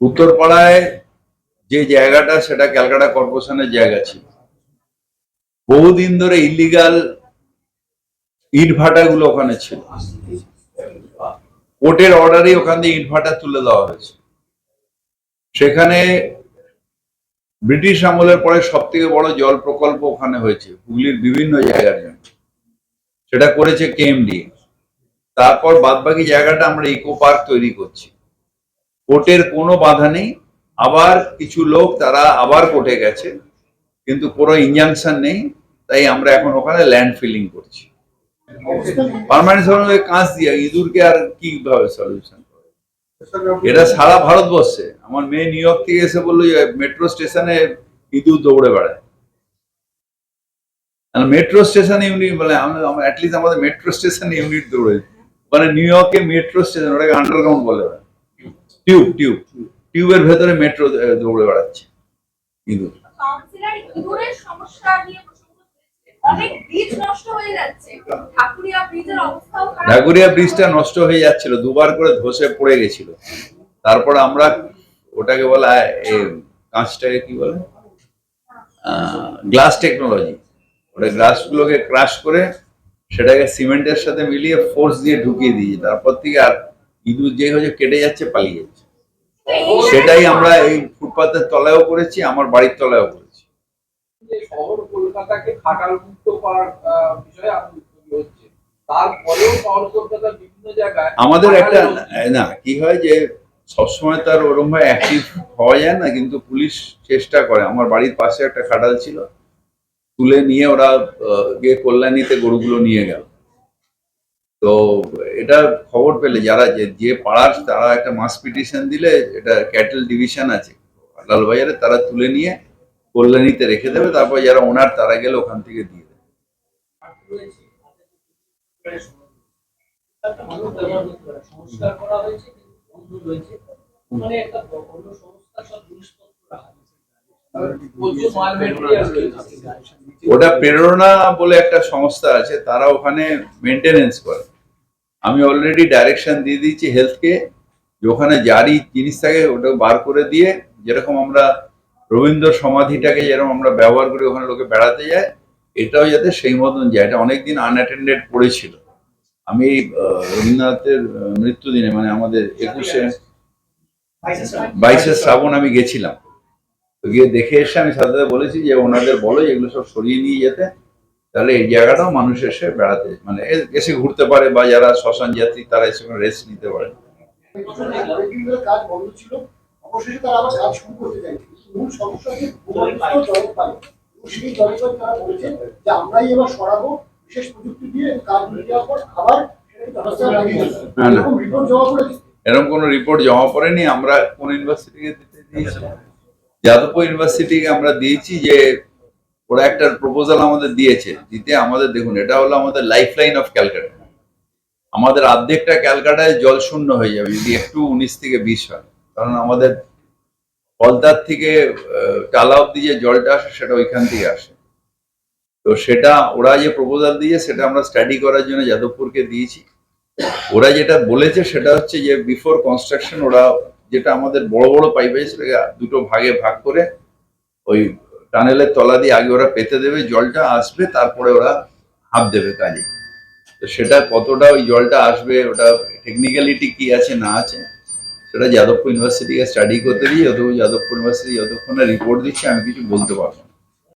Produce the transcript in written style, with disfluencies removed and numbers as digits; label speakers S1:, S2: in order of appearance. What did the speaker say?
S1: উত্তরপাড়ায় যে জায়গাটা সেটা ক্যালকাটা কর্পোরেশনের জায়গা ছিল। বহুদিন ধরে ইলিগাল ইটভাটা গুলো ওখানে ছিল। কোর্টের অর্ডারে ওখান দিয়ে ইটভাটা তুলে দেওয়া হয়েছে। সেখানে ব্রিটিশ আমলের পরে সব থেকে বড় জল প্রকল্প ওখানে হয়েছে হুগলির বিভিন্ন জায়গার জন্য, সেটা করেছে কেএমডি। তারপর বাদবাকি জায়গাটা আমরা ইকো পার্ক তৈরি করছি। কোর্টের কোনো বাধা নেই। আবার কিছু লোক তারা আবার কোর্টে গেছে, কিন্তু কোনো ইনজাংশন নেই, তাই আমরা এখন ওখানে ল্যান্ড ফিলিং করছি। পার্মানেন্ট সলিউশন কাজ দিয়ে ইঁদুরকে আর কিভাবে সলিউশন? এটা সারা ভারতবর্ষে। আমার মেয়ে নিউ ইয়র্ক থেকে এসে বললো মেট্রো স্টেশনে ইঁদুর দৌড়ে বেড়ায়। মেট্রো স্টেশন ইউনিট বলে অ্যাটলিস্ট আমাদের মেট্রো স্টেশন ইউনিট দৌড়ে, মানে নিউ ইয়র্কে মেট্রো স্টেশন, ওটাকে আন্ডারগ্রাউন্ড বলে, টিউবের ভেতরে মেট্রো দৌড়ে বেড়াচ্ছে ইঁদুর। ঢাকুরিয়া ব্রিজটা নষ্ট হয়ে যাচ্ছিল, দুবার করে ধসে পড়ে গেছিল। তারপর আমরা ওটাকে বলা কাঁচটাকে কি বলে, গ্লাস টেকনোলজি, ওটা গ্লাস গুলোকে ক্রাশ করে সেটাকে সিমেন্টের সাথে মিলিয়ে ফোর্স দিয়ে ঢুকিয়ে দিয়েছি। তারপর থেকে আর ইঁদুর যে হচ্ছে কেটে যাচ্ছে, পালিয়ে যাচ্ছে। সেটাই আমরা এই ফুটপাতের তলায়ও করেছি, আমার বাড়ির তলায়ও করেছি।
S2: শহর কলকাতাকে খাটাল মুক্ত করার বিষয়ে হচ্ছে, তারপরেও শহর কলকাতার বিভিন্ন জায়গায়
S1: আমাদের একটা না কি হয় যে সবসময় তার ওরকম ভাবে অ্যাক্টিভ হওয়া যায় না, কিন্তু পুলিশ চেষ্টা করে। আমার বাড়ির পাশে একটা খাটাল ছিল, তুলে নিয়ে ওরা গিয়ে কল্যাণীতে গরুগুলো নিয়ে গেল। তো এটা খবর পেলে যারা যে পাড়ার, তারা একটা মাস পিটিশন দিলে, এটা ক্যাটেল ডিভিশন আছে লালবাজারে, তারা তুলে নিয়ে কল্যাণীতে রেখে দেবে। তারপর যারা ওনার তারা গেলে ওখান থেকে দিয়ে দেবে। ওটা প্রেরণা বলে একটা সংস্থা আছে, তারা ওখানে মেনটেনেন্স করে। আমি অলরেডি ডাইরেকশন দিয়ে দিয়েছি হেলথকে, যে ওখানে যারই জিনিস থাকে ওটা বার করে দিয়ে, যেরকম আমরা রবীন্দ্র সমাধিটাকে যেরকম আমরা ব্যবহার করি, ওখানে লোকে বেড়াতে যায়, এটাও যাতে সেই মতন যায়। এটা অনেকদিন আনঅ্যাটেন্ডেড পড়েছিল। আমি রবীন্দ্রনাথের মৃত্যুদিনে, মানে আমাদের 22শে শ্রাবণ আমি গেছিলাম, তো গিয়ে দেখে এসে আমি সাথে বলেছি যে ওনাদের বলো এগুলো সব সরিয়ে নিয়ে যেতে, তাহলে এই জায়গাটাও মানুষ এসে বেড়াতে, মানে এসে ঘুরতে পারে, বা যারা শ্মশান যাত্রী তারা এসে রেস্ট নিতে পারে।
S3: কাজ বন্ধ ছিল, অবশেষে তারা আবার কাজ শুরু করতে চাইছে। মূল সমস্যা হচ্ছে সেই জলপাই তারা বলেছেন যে আমরাই এবার সরাবো, বিশেষ প্রযুক্তি দিয়ে কাজ দেওয়ার পর আবার রিপোর্ট জমা করেছে।
S1: এরকম কোন রিপোর্ট জমা পড়েনি। আমরা কোন ইউনিভার্সিটিকে দিতে দিয়েছিলাম, যাদবপুর ইউনিভার্সিটিকে আমরা দিয়েছি, যে ওরা একটা প্রপোজাল আমাদের দিয়েছে। দিতে আমাদের দেখুন, এটা হলো আমাদের লাইফ লাইন অফ ক্যালকাটা। আমাদের অর্ধেকটা ক্যালকাটায় জল শূন্য হয়ে যাবে যদি একটু 19 থেকে 20 হয়। কারণ আমাদের পলতার থেকে টালা অব্দি যে জলটা আসে সেটা ওইখান থেকে আসে। তো সেটা ওরা যে প্রপোজাল দিয়ে, সেটা আমরা স্টাডি করার জন্য যাদবপুরকে দিয়েছি। ওরা যেটা বলেছে সেটা হচ্ছে যে বিফোর কনস্ট্রাকশন ওরা যেটা আমাদের বড় বড় পাইপ আছে সেটাকে দুটো ভাগে ভাগ করে ওই টানেলের তলা দিয়ে আগে ওরা পেতে দেবে, জলটা আসবে, তারপরে ওরা হাফ দেবে কাজে। তো সেটা কতটা ওই জলটা আসবে, ওটা টেকনিক্যালিটি কি আছে না আছে, সেটা যাদবপুর ইউনিভার্সিটিকে স্টাডি করতে দিই। যাদবপুর ইউনিভার্সিটি যতক্ষণে রিপোর্ট দিচ্ছে আমি কিছু বলতে পারবো না।